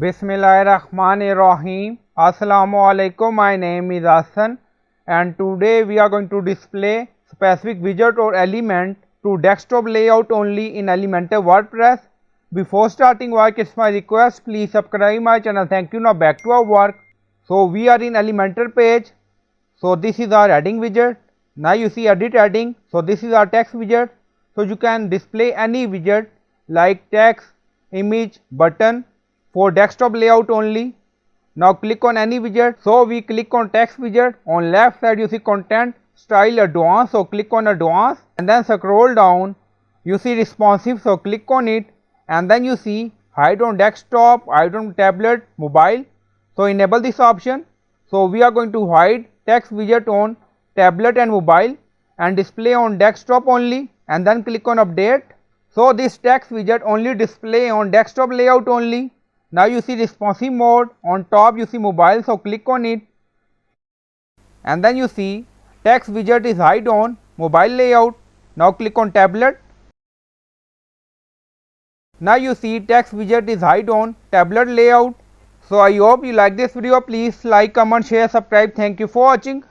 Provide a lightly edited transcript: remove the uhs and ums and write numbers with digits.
Bismillahirrahmanirrahim. Assalamu alaikum. My name is Hassan and today we are going to display specific widget or element to desktop layout only in Elementor WordPress. Before starting work, it's my request, please subscribe my channel. Thank you. Now back to our work. So we are in Elementor page. So this is our heading widget. Now you see edit heading. So this is our text widget. So you can display any widget like text, image, button for desktop layout only. Now click on any widget. So we click on text widget. On left side you see content style advanced. So click on advanced and then scroll down. You see responsive. So click on it and then you see hide on desktop, hide on tablet, mobile. So enable this option. So we are going to hide text widget on tablet and mobile and display on desktop only and then click on update. So this text widget only display on desktop layout only. Now you see responsive mode, on top you see mobile, so click on it and then you see text widget is hide on mobile layout. Now click on tablet. Now you see text widget is hide on tablet layout. So I hope you like this video. Please like, comment, share, subscribe. Thank you for watching.